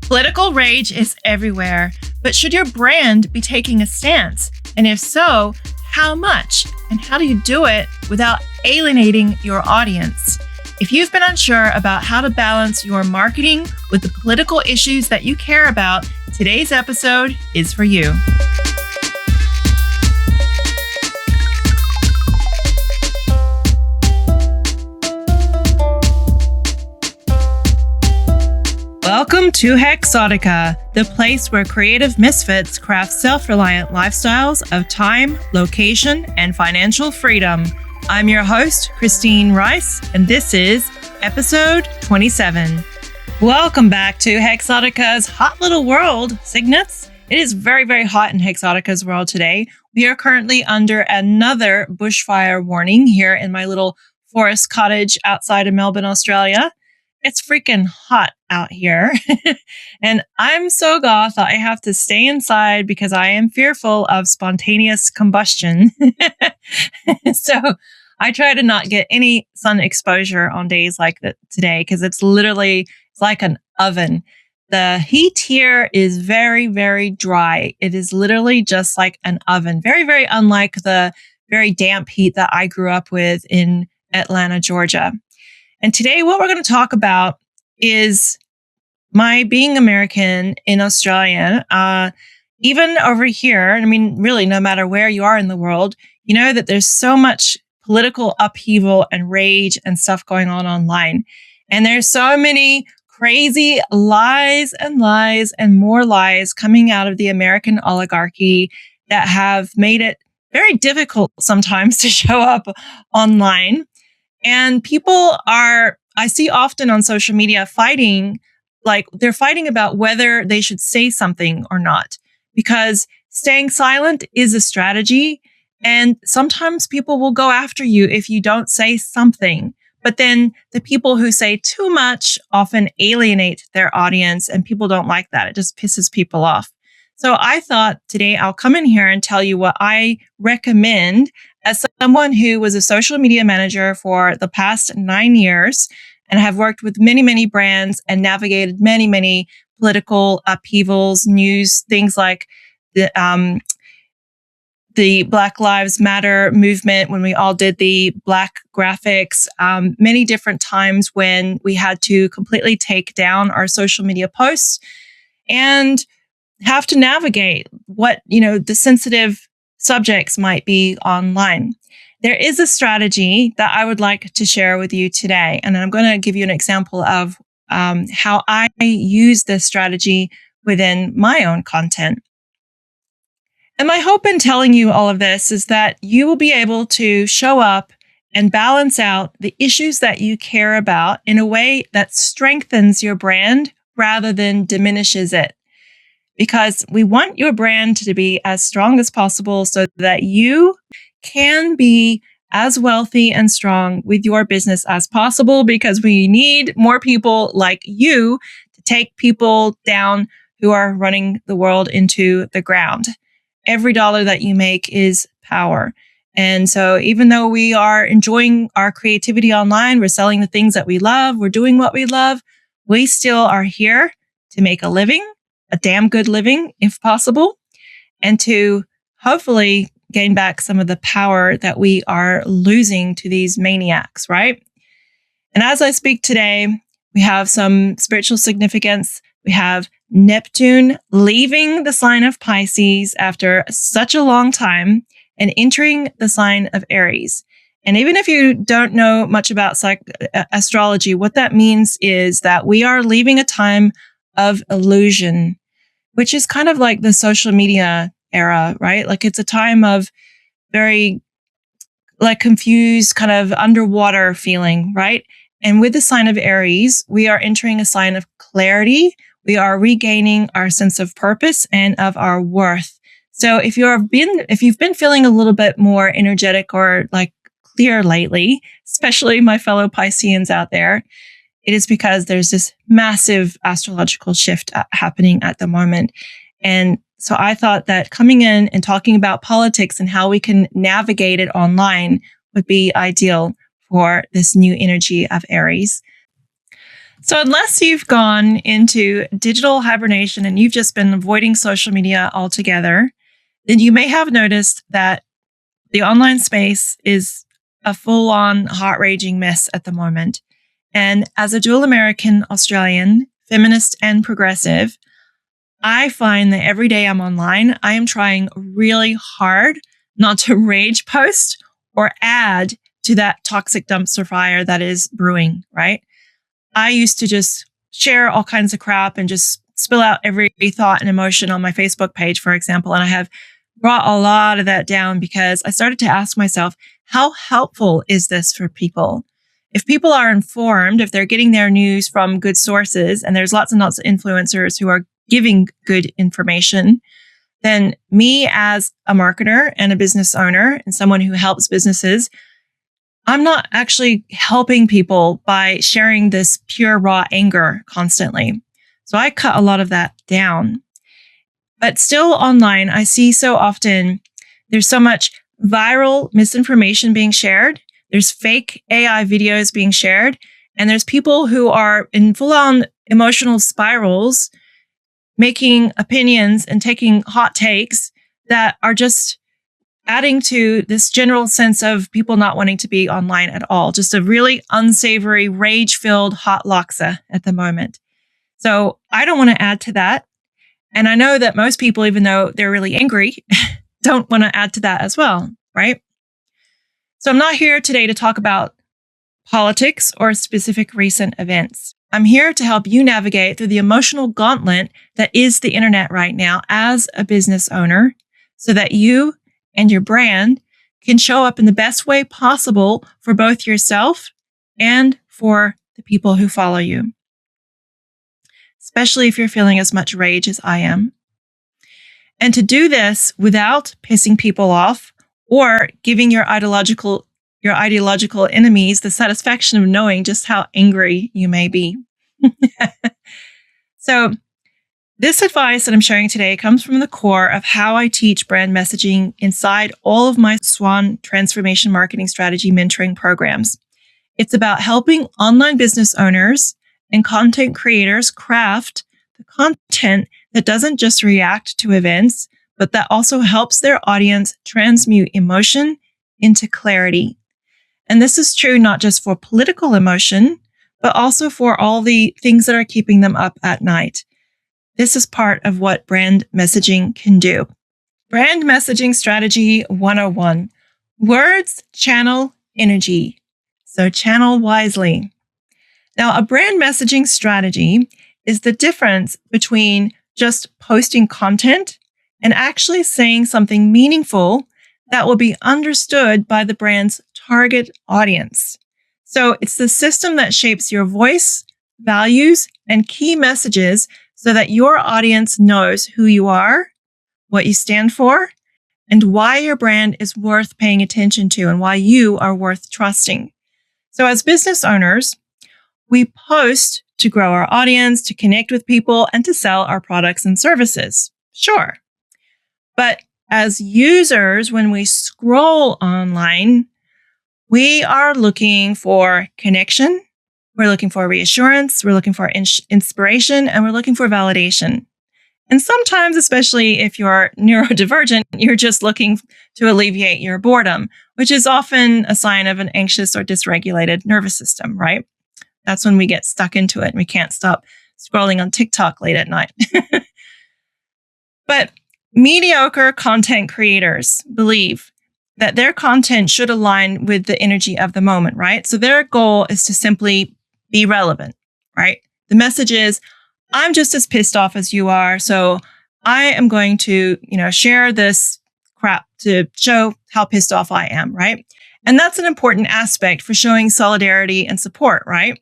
Political rage is everywhere, but should your brand be taking a stance? And if so, how much? And how do you do it without alienating your audience? If you've been unsure about how to balance your marketing with the political issues that you care about, today's episode is for you. Welcome to Hexotica, the place where creative misfits craft self-reliant lifestyles of time, location, and financial freedom. I'm your host, Christine Rice, and this is episode 27. Welcome back to Hexotica's hot little world, Cygnets. It is very, very hot in Hexotica's world today. We are currently under another bushfire warning here in my little forest cottage outside of Melbourne, Australia. It's freaking hot out here. And I'm so goth that I have to stay inside because I am fearful of spontaneous combustion. So I try to not get any sun exposure on days like today because it's like an oven. The heat here is very, very dry. It is literally just like an oven. Very, very unlike the very damp heat that I grew up with in Atlanta, Georgia. And today, what we're going to talk about is my being American in Australia. Even over here, I mean, really, no matter where you are in the world, you know that there's so much political upheaval and rage and stuff going on online. And there's so many crazy lies and more lies coming out of the American oligarchy that have made it very difficult sometimes to show up online. And people I see often on social media fighting, like they're fighting about whether they should say something or not, because staying silent is a strategy. And sometimes people will go after you if you don't say something. But then the people who say too much often alienate their audience, and people don't like that. It just pisses people off. So I thought today I'll come in here and tell you what I recommend as someone who was a social media manager for the past 9 years and have worked with many, many brands and navigated many, many political upheavals, news, things like the Black Lives Matter movement, when we all did the black graphics, many different times when we had to completely take down our social media posts and have to navigate what, the sensitive subjects might be online. There is a strategy that I would like to share with you today, and I'm going to give you an example of how I use this strategy within my own content. And my hope in telling you all of this is that you will be able to show up and balance out the issues that you care about in a way that strengthens your brand rather than diminishes it. Because we want your brand to be as strong as possible so that you can be as wealthy and strong with your business as possible, because we need more people like you to take people down who are running the world into the ground. Every dollar that you make is power. And so even though we are enjoying our creativity online, we're selling the things that we love, we're doing what we love, we still are here to make a living, a damn good living, if possible, and to hopefully gain back some of the power that we are losing to these maniacs, right? And as I speak today, we have some spiritual significance. We have Neptune leaving the sign of Pisces after such a long time and entering the sign of Aries. And even if you don't know much about astrology, what that means is that we are leaving a time of illusion, which is kind of like the social media era, right? Like it's a time of very like confused, kind of underwater feeling, right? And with the sign of Aries, we are entering a sign of clarity. We are regaining our sense of purpose and of our worth. So if you've been feeling a little bit more energetic or like clear lately, especially my fellow Pisceans out there, it is because there's this massive astrological shift happening at the moment. And so I thought that coming in and talking about politics and how we can navigate it online would be ideal for this new energy of Aries. So, unless you've gone into digital hibernation and you've just been avoiding social media altogether, then you may have noticed that the online space is a full on heart raging mess at the moment. And as a dual American Australian, feminist and progressive, I find that every day I'm online, I am trying really hard not to rage post or add to that toxic dumpster fire that is brewing, right? I used to just share all kinds of crap and just spill out every thought and emotion on my Facebook page, for example. And I have brought a lot of that down because I started to ask myself, how helpful is this for people? If people are informed, if they're getting their news from good sources, and there's lots and lots of influencers who are giving good information, then me as a marketer and a business owner and someone who helps businesses, I'm not actually helping people by sharing this pure raw anger constantly. So I cut a lot of that down. But still online, I see so often there's so much viral misinformation being shared. There's fake AI videos being shared. And there's people who are in full on emotional spirals, making opinions and taking hot takes that are just adding to this general sense of people not wanting to be online at all. Just a really unsavory, rage-filled hot laksa at the moment. So I don't want to add to that. And I know that most people, even though they're really angry, don't want to add to that as well, right? So I'm not here today to talk about politics or specific recent events. I'm here to help you navigate through the emotional gauntlet that is the internet right now as a business owner so that you and your brand can show up in the best way possible for both yourself and for the people who follow you, especially if you're feeling as much rage as I am. And to do this without pissing people off or giving your ideological enemies the satisfaction of knowing just how angry you may be. So, this advice that I'm sharing today comes from the core of how I teach brand messaging inside all of my SWAN transformation marketing strategy mentoring programs. It's about helping online business owners and content creators craft the content that doesn't just react to events, but that also helps their audience transmute emotion into clarity. And this is true not just for political emotion, but also for all the things that are keeping them up at night. This is part of what brand messaging can do. Brand messaging strategy 101. Words channel energy. So channel wisely. Now, a brand messaging strategy is the difference between just posting content and actually saying something meaningful that will be understood by the brand's target audience. So it's the system that shapes your voice, values, and key messages so that your audience knows who you are, what you stand for, and why your brand is worth paying attention to and why you are worth trusting. So as business owners, we post to grow our audience, to connect with people, and to sell our products and services. Sure. But as users, when we scroll online, we are looking for connection. We're looking for reassurance. We're looking for inspiration, and we're looking for validation. And sometimes, especially if you're neurodivergent, you're just looking to alleviate your boredom, which is often a sign of an anxious or dysregulated nervous system, right? That's when we get stuck into it and we can't stop scrolling on TikTok late at night. But mediocre content creators believe that their content should align with the energy of the moment, right? So their goal is to simply be relevant, right? The message is, I'm just as pissed off as you are, so I am going to, share this crap to show how pissed off I am, right? And that's an important aspect for showing solidarity and support, right?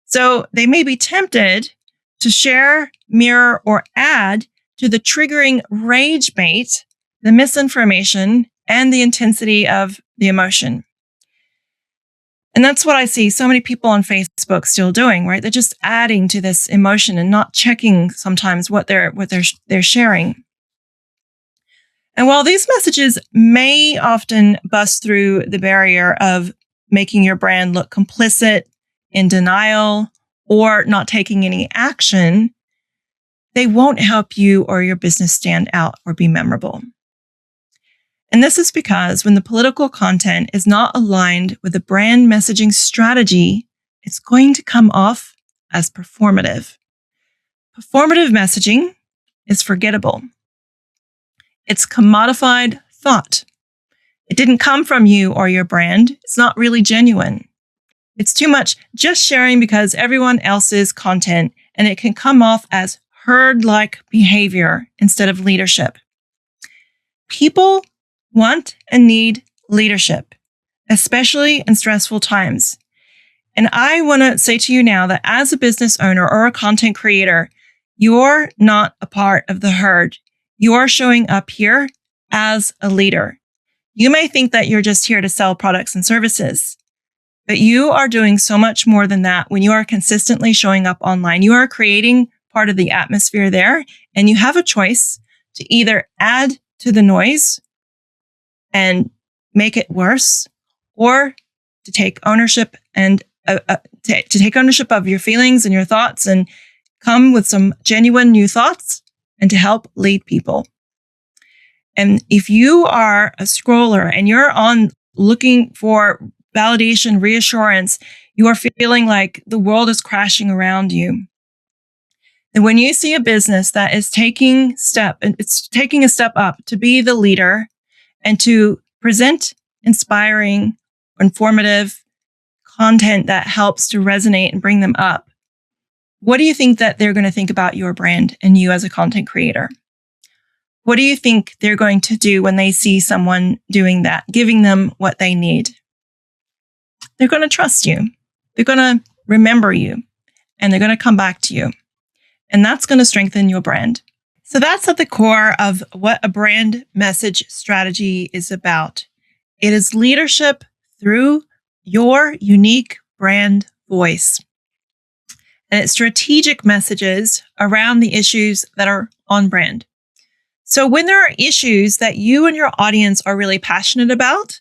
So they may be tempted to share, mirror, or add to the triggering rage bait, the misinformation, and the intensity of the emotion. And that's what I see so many people on Facebook still doing, right? They're just adding to this emotion and not checking sometimes what they're sharing. And while these messages may often bust through the barrier of making your brand look complicit, in denial, or not taking any action, they won't help you or your business stand out or be memorable. And this is because when the political content is not aligned with the brand messaging strategy, it's going to come off as performative. Performative messaging is forgettable. It's commodified thought. It didn't come from you or your brand. It's not really genuine. It's too much just sharing because everyone else's content, and it can come off as herd-like behavior instead of leadership. People want and need leadership, especially in stressful times. And I want to say to you now that as a business owner or a content creator, you're not a part of the herd. You're showing up here as a leader. You may think that you're just here to sell products and services, but you are doing so much more than that when you are consistently showing up online. You are creating part of the atmosphere there, and you have a choice to either add to the noise and make it worse, or to take ownership and to take ownership of your feelings and your thoughts and come with some genuine new thoughts and to help lead people. And if you are a scroller and you're on looking for validation, reassurance, you are feeling like the world is crashing around you. And when you see a business that is taking a step up to be the leader and to present inspiring, informative content that helps to resonate and bring them up, what do you think that they're going to think about your brand and you as a content creator? What do you think they're going to do when they see someone doing that, giving them what they need? They're going to trust you. They're going to remember you, and they're going to come back to you. And that's going to strengthen your brand. So that's at the core of what a brand message strategy is about. It is leadership through your unique brand voice. And it's strategic messages around the issues that are on brand. So when there are issues that you and your audience are really passionate about,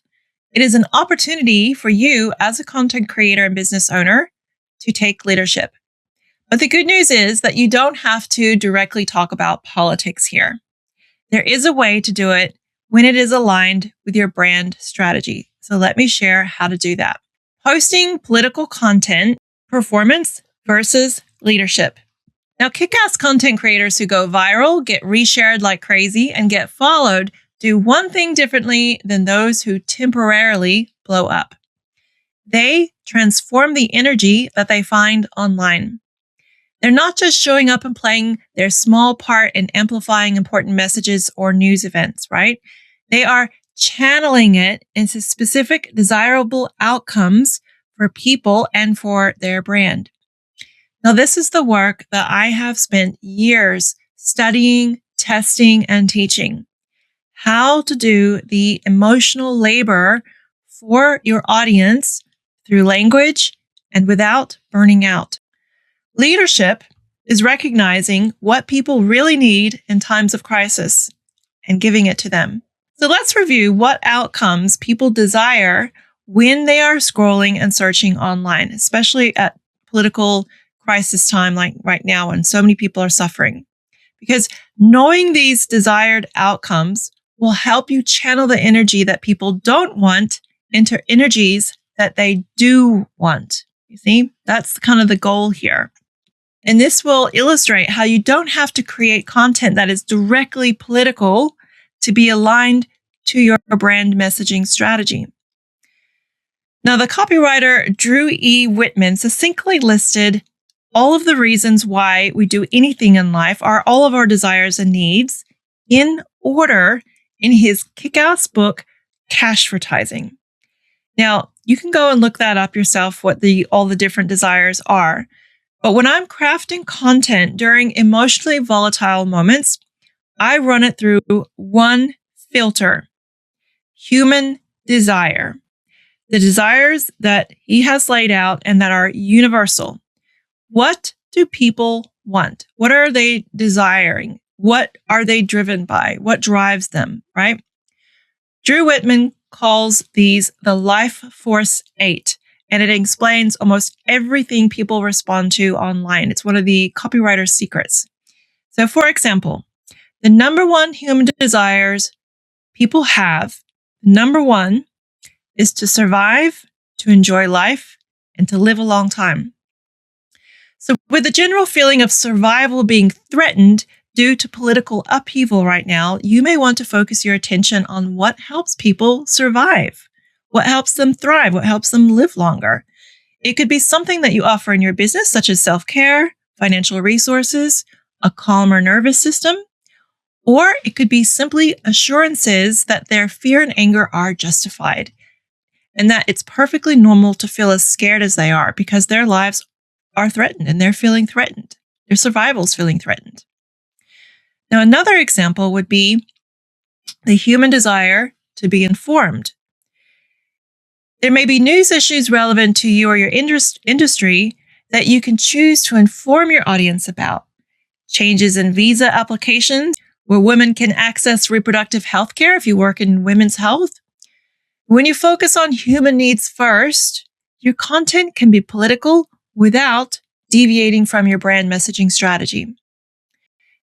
it is an opportunity for you as a content creator and business owner to take leadership. But the good news is that you don't have to directly talk about politics here. There is a way to do it when it is aligned with your brand strategy. So let me share how to do that. Posting political content, performance versus leadership. Now, kick-ass content creators who go viral, get reshared like crazy, and get followed do one thing differently than those who temporarily blow up. They transform the energy that they find online. They're not just showing up and playing their small part in amplifying important messages or news events, right? They are channeling it into specific desirable outcomes for people and for their brand. Now, this is the work that I have spent years studying, testing, and teaching. How to do the emotional labor for your audience through language and without burning out. Leadership is recognizing what people really need in times of crisis and giving it to them. So let's review what outcomes people desire when they are scrolling and searching online, especially at political crisis time like right now when so many people are suffering. Because knowing these desired outcomes will help you channel the energy that people don't want into energies that they do want. You see, that's kind of the goal here. And this will illustrate how you don't have to create content that is directly political to be aligned to your brand messaging strategy. Now, the copywriter Drew E. Whitman succinctly listed all of the reasons why we do anything in life, are all of our desires and needs, in order in his kick-ass book, Cashvertising. Now, you can go and look that up yourself, what all the different desires are. But when I'm crafting content during emotionally volatile moments, I run it through one filter: human desire. The desires that he has laid out and that are universal. What do people want? What are they desiring? What are they driven by? What drives them, right? Drew Whitman calls these the Life Force 8. and it explains almost everything people respond to online. It's one of the copywriter's secrets. So, for example, the number one human desires people have, number one, is to survive, to enjoy life, and to live a long time. So, with the general feeling of survival being threatened due to political upheaval right now, you may want to focus your attention on what helps people survive, what helps them thrive, what helps them live longer. It could be something that you offer in your business, such as self-care, financial resources, a calmer nervous system, or it could be simply assurances that their fear and anger are justified and that it's perfectly normal to feel as scared as they are because their lives are threatened and they're feeling threatened. Their survival is feeling threatened. Now, another example would be the human desire to be informed. There may be news issues relevant to you or your industry that you can choose to inform your audience about. Changes in visa applications where women can access reproductive health care if you work in women's health. When you focus on human needs first, your content can be political without deviating from your brand messaging strategy.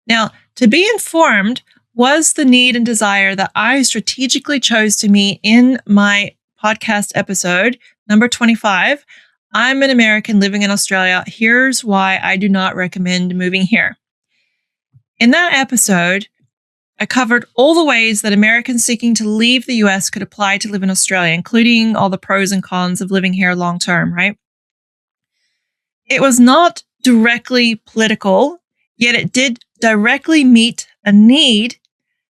Now, to be informed was the need and desire that I strategically chose to meet in my podcast episode, number 25. I'm an American living in Australia. Here's why I do not recommend moving here. In that episode, I covered all the ways that Americans seeking to leave the US could apply to live in Australia, including all the pros and cons of living here long term, right? It was not directly political, yet it did directly meet a need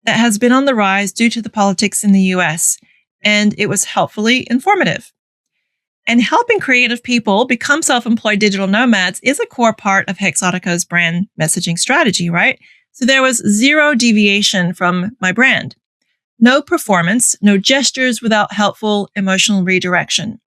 that has been on the rise due to the politics in the US, and it was helpfully informative. And helping creative people become self-employed digital nomads is a core part of Hexotica's brand messaging strategy, right? So there was zero deviation from my brand. No performance, no gestures without helpful emotional redirection.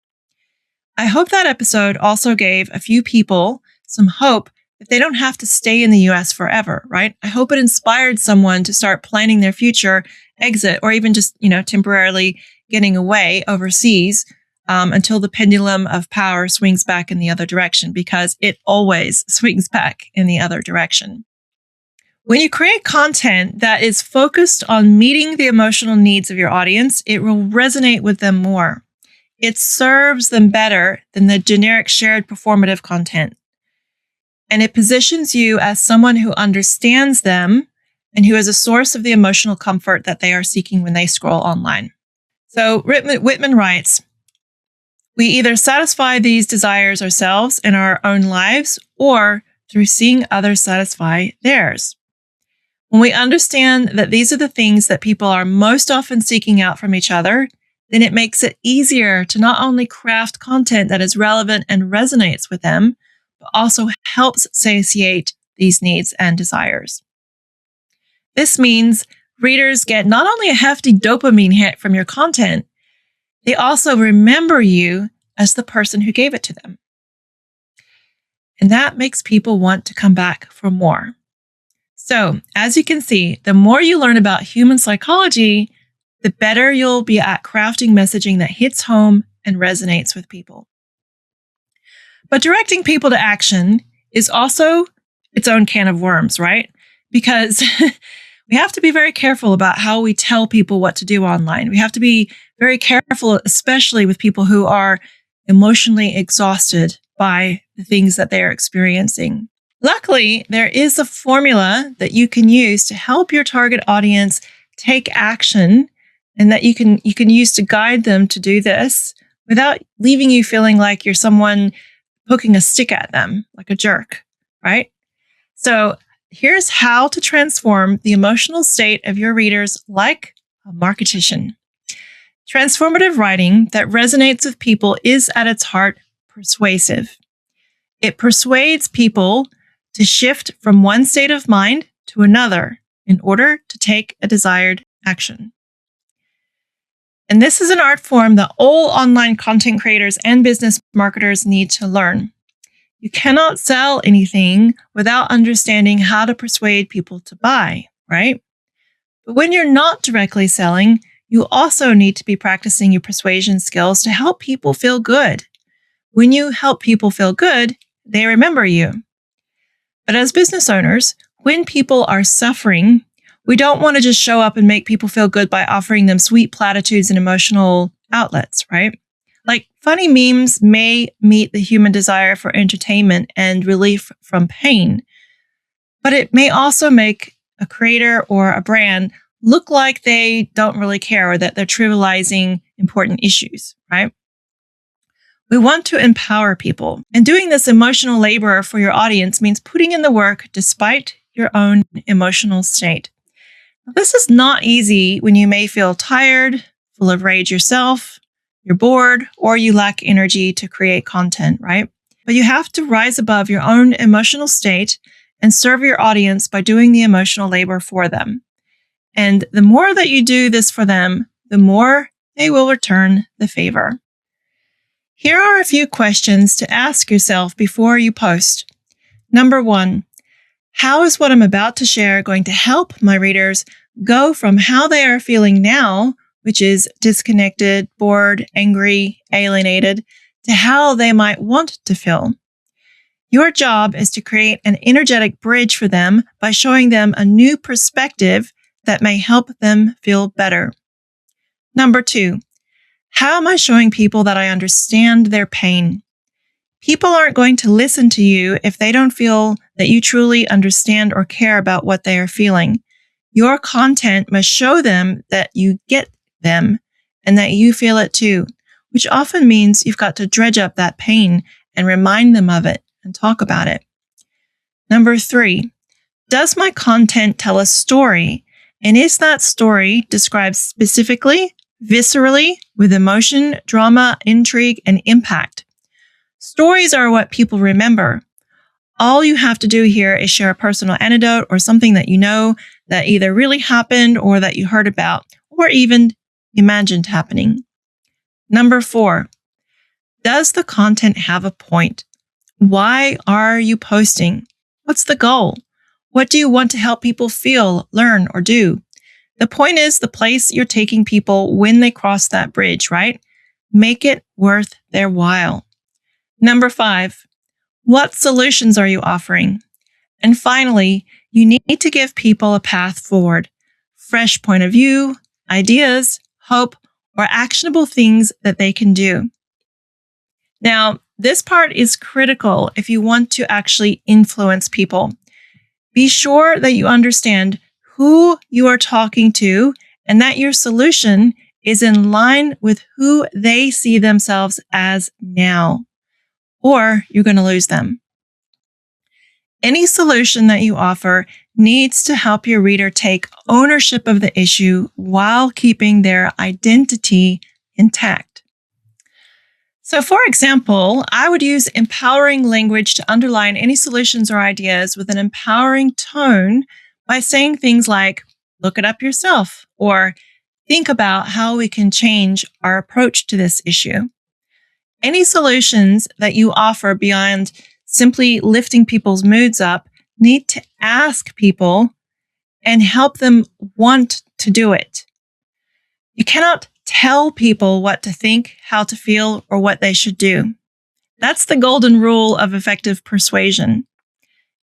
I hope that episode also gave a few people some hope that they don't have to stay in the US forever, right? I hope it inspired someone to start planning their future exit or even just, temporarily getting away overseas until the pendulum of power swings back in the other direction, because it always swings back in the other direction. When you create content that is focused on meeting the emotional needs of your audience, it will resonate with them more. It serves them better than the generic shared performative content. And it positions you as someone who understands them and who is a source of the emotional comfort that they are seeking when they scroll online. So Whitman writes, we either satisfy these desires ourselves in our own lives or through seeing others satisfy theirs. When we understand that these are the things that people are most often seeking out from each other, then it makes it easier to not only craft content that is relevant and resonates with them, but also helps satiate these needs and desires. This means readers get not only a hefty dopamine hit from your content, they also remember you as the person who gave it to them. And that makes people want to come back for more. So, as you can see, the more you learn about human psychology, the better you'll be at crafting messaging that hits home and resonates with people. But directing people to action is also its own can of worms, right? Because we have to be very careful about how we tell people what to do online. We have to be very careful, especially with people who are emotionally exhausted by the things that they are experiencing. Luckily, there is a formula that you can use to help your target audience take action, and that you can use to guide them to do this without leaving you feeling like you're someone poking a stick at them like a jerk, right? So here's how to transform the emotional state of your readers like a marketician. Transformative writing that resonates with people is at its heart persuasive. It persuades people to shift from one state of mind to another in order to take a desired action. And this is an art form that all online content creators and business marketers need to learn. You cannot sell anything without understanding how to persuade people to buy, right? But when you're not directly selling, you also need to be practicing your persuasion skills to help people feel good. When you help people feel good, they remember you. But as business owners, when people are suffering, we don't want to just show up and make people feel good by offering them sweet platitudes and emotional outlets, right? Like funny memes may meet the human desire for entertainment and relief from pain, but it may also make a creator or a brand look like they don't really care or that they're trivializing important issues, right? We want to empower people, and doing this emotional labor for your audience means putting in the work despite your own emotional state. This is not easy when you may feel tired, full of rage yourself, you're bored, or you lack energy to create content, right? But you have to rise above your own emotional state and serve your audience by doing the emotional labor for them. And the more that you do this for them, the more they will return the favor. Here are a few questions to ask yourself before you post. Number 1, how is what I'm about to share going to help my readers go from how they are feeling now, which is disconnected, bored, angry, alienated, to how they might want to feel? Your job is to create an energetic bridge for them by showing them a new perspective that may help them feel better. Number 2, how am I showing people that I understand their pain? People aren't going to listen to you if they don't feel that you truly understand or care about what they are feeling. Your content must show them that you get them and that you feel it too, which often means you've got to dredge up that pain and remind them of it and talk about it. Number 3, does my content tell a story? And is that story described specifically, viscerally, with emotion, drama, intrigue, and impact? Stories are what people remember. All you have to do here is share a personal anecdote or something that you know that either really happened or that you heard about or even imagined happening. Number 4, does the content have a point? Why are you posting? What's the goal? What do you want to help people feel, learn, or do? The point is the place you're taking people when they cross that bridge, right? Make it worth their while. Number 5, what solutions are you offering? And finally, you need to give people a path forward, fresh point of view, ideas, hope, or actionable things that they can do. Now, this part is critical if you want to actually influence people. Be sure that you understand who you are talking to and that your solution is in line with who they see themselves as now, or you're going to lose them. Any solution that you offer needs to help your reader take ownership of the issue while keeping their identity intact. So, for example, I would use empowering language to underline any solutions or ideas with an empowering tone by saying things like, look it up yourself, or think about how we can change our approach to this issue. Any solutions that you offer beyond simply lifting people's moods up need to ask people and help them want to do it. You cannot tell people what to think, how to feel, or what they should do. That's the golden rule of effective persuasion.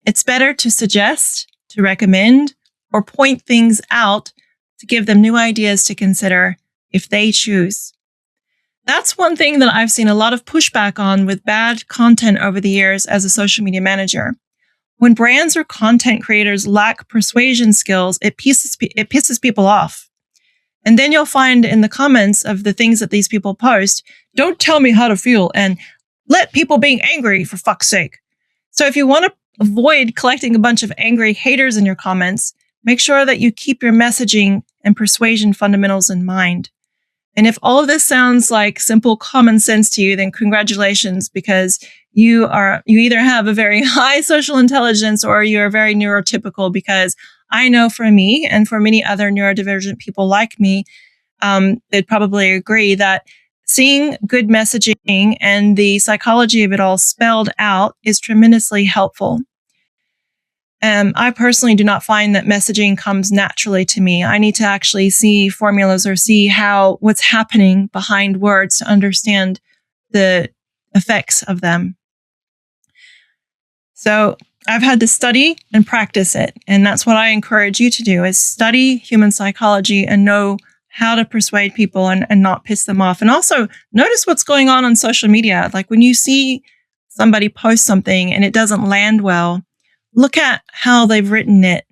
It's better to suggest, to recommend, or point things out to give them new ideas to consider if they choose. That's one thing that I've seen a lot of pushback on with bad content over the years as a social media manager. When brands or content creators lack persuasion skills, it pisses people off. And then you'll find in the comments of the things that these people post, don't tell me how to feel and let people being angry, for fuck's sake. So if you want to avoid collecting a bunch of angry haters in your comments, make sure that you keep your messaging and persuasion fundamentals in mind. And if all of this sounds like simple common sense to you, then congratulations, because you either have a very high social intelligence or you are very neurotypical, because I know for me and for many other neurodivergent people like me, they'd probably agree that seeing good messaging and the psychology of it all spelled out is tremendously helpful. I personally do not find that messaging comes naturally to me. I need to actually see formulas or see what's happening behind words to understand the effects of them. So I've had to study and practice it. And that's what I encourage you to do, is study human psychology and know how to persuade people and not piss them off. And also notice what's going on social media. Like when you see somebody post something and it doesn't land well, look at how they've written it,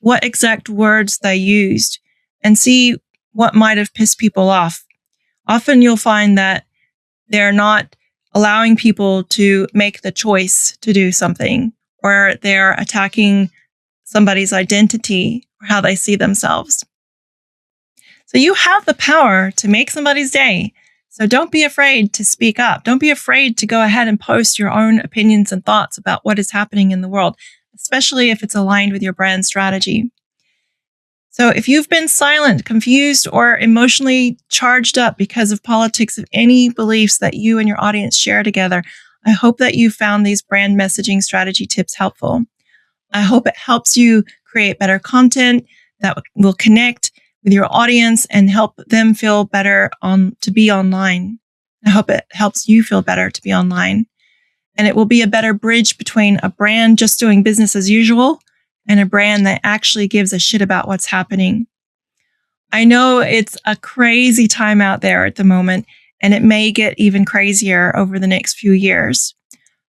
what exact words they used, and see what might have pissed people off. Often you'll find that they're not allowing people to make the choice to do something, or they're attacking somebody's identity or how they see themselves. So you have the power to make somebody's day. So don't be afraid to speak up. Don't be afraid to go ahead and post your own opinions and thoughts about what is happening in the world, especially if it's aligned with your brand strategy. So if you've been silent, confused, or emotionally charged up because of politics of any beliefs that you and your audience share together, I hope that you found these brand messaging strategy tips helpful. I hope it helps you create better content that will connect with your audience and help them feel better to be online. I hope it helps you feel better to be online. And it will be a better bridge between a brand just doing business as usual and a brand that actually gives a shit about what's happening. I know it's a crazy time out there at the moment, and it may get even crazier over the next few years.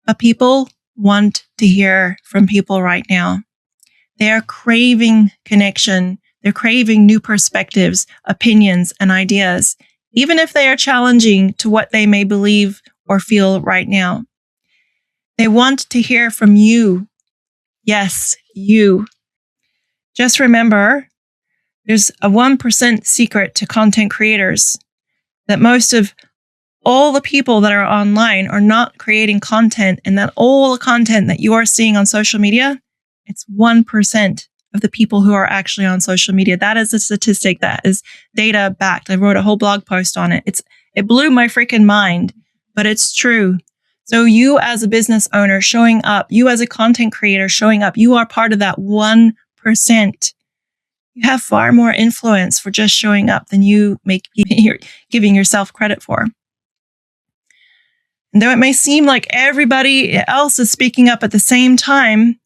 But people want to hear from people right now. They are craving connection. They're craving new perspectives, opinions, and ideas, even if they are challenging to what they may believe or feel right now. They want to hear from you. Yes, you. Just remember, there's a 1% secret to content creators, that most of all the people that are online are not creating content, and that all the content that you are seeing on social media, it's 1% of the people who are actually on social media. That is a statistic that is data backed. I wrote a whole blog post on it. It blew my freaking mind, but it's true. So you as a business owner showing up, you as a content creator showing up, you are part of that 1%. You have far more influence for just showing up than you giving yourself credit for. And though it may seem like everybody else is speaking up at the same time,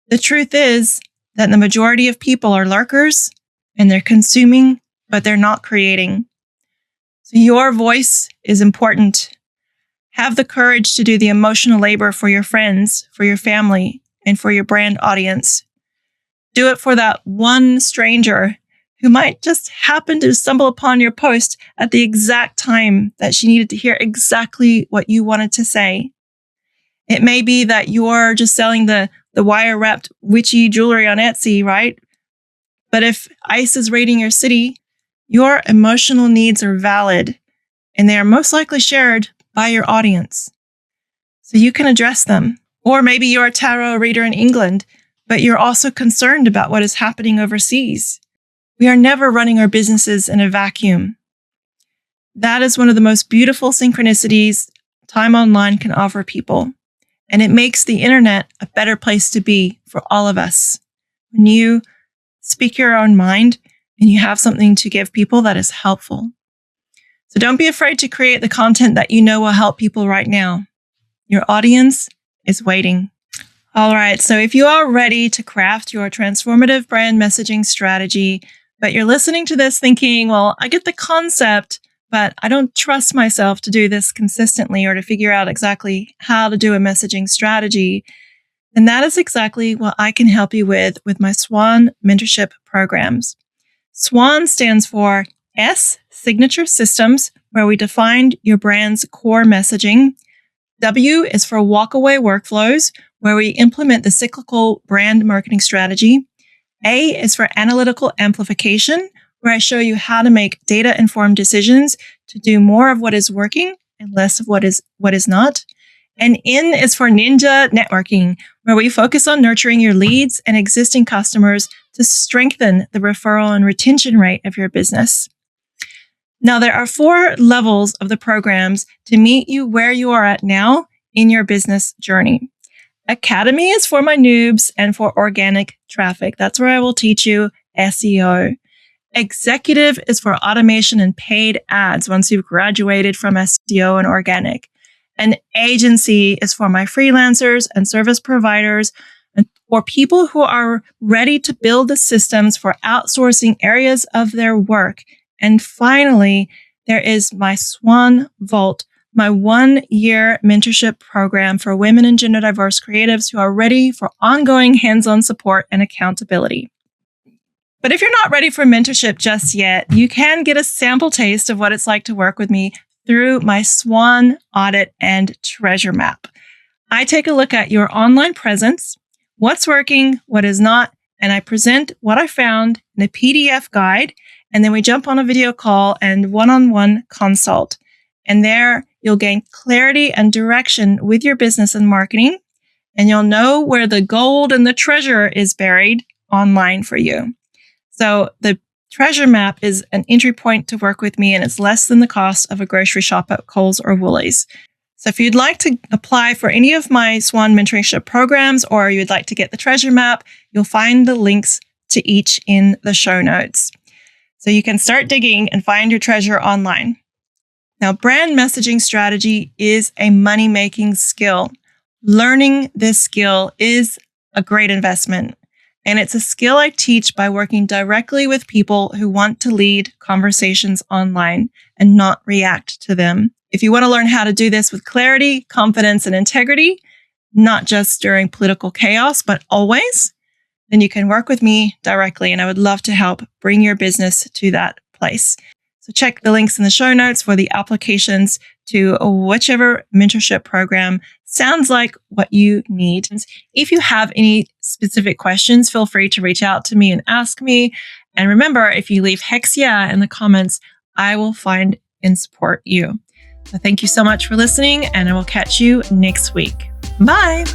the truth is that the majority of people are lurkers and they're consuming, but they're not creating. So your voice is important. Have the courage to do the emotional labor for your friends, for your family, and for your brand audience. Do it for that one stranger who might just happen to stumble upon your post at the exact time that she needed to hear exactly what you wanted to say. It may be that you're just selling the wire-wrapped witchy jewelry on Etsy, right? But if ICE is raiding your city, your emotional needs are valid, and they are most likely shared by your audience. So you can address them. Or maybe you're a tarot reader in England, but you're also concerned about what is happening overseas. We are never running our businesses in a vacuum. That is one of the most beautiful synchronicities time online can offer people. And it makes the internet a better place to be for all of us. When you speak your own mind and you have something to give people that is helpful. So don't be afraid to create the content that you know will help people right now. Your audience is waiting. All right, so if you are ready to craft your transformative brand messaging strategy, but you're listening to this thinking, well, I get the concept, but I don't trust myself to do this consistently or to figure out exactly how to do a messaging strategy, then that is exactly what I can help you with my SWAN mentorship programs. SWAN stands for S, Signature Systems, where we defined your brand's core messaging. W is for walkaway workflows, where we implement the cyclical brand marketing strategy. A is for analytical amplification, where I show you how to make data-informed decisions to do more of what is working and less of what is not. And N is for ninja networking, where we focus on nurturing your leads and existing customers to strengthen the referral and retention rate of your business. Now, there are 4 levels of the programs to meet you where you are at now in your business journey. Academy is for my noobs and for organic traffic. That's where I will teach you SEO. Executive is for automation and paid ads once you've graduated from SEO and organic. An agency is for my freelancers and service providers and for people who are ready to build the systems for outsourcing areas of their work. And finally, there is my Swan Vault, my 1-year mentorship program for women and gender diverse creatives who are ready for ongoing hands-on support and accountability. But if you're not ready for mentorship just yet, you can get a sample taste of what it's like to work with me through my Swan Audit and Treasure Map. I take a look at your online presence, what's working, what is not, and I present what I found in a PDF guide, and then we jump on a video call and one-on-one consult. And there you'll gain clarity and direction with your business and marketing, and you'll know where the gold and the treasure is buried online for you. So the Treasure Map is an entry point to work with me, and it's less than the cost of a grocery shop at Kohl's or Woolies. So if you'd like to apply for any of my Swan mentorship programs, or you'd like to get the Treasure Map, you'll find the links to each in the show notes. So you can start digging and find your treasure online. Now, brand messaging strategy is a money-making skill. Learning this skill is a great investment. And it's a skill I teach by working directly with people who want to lead conversations online and not react to them. If you want to learn how to do this with clarity, confidence, and integrity, not just during political chaos, but always, then you can work with me directly. And I would love to help bring your business to that place. So check the links in the show notes for the applications to whichever mentorship program sounds like what you need. If you have any specific questions, feel free to reach out to me and ask me. And remember, if you leave Hex Yeah in the comments, I will find and support you. So thank you so much for listening, and I will catch you next week. Bye.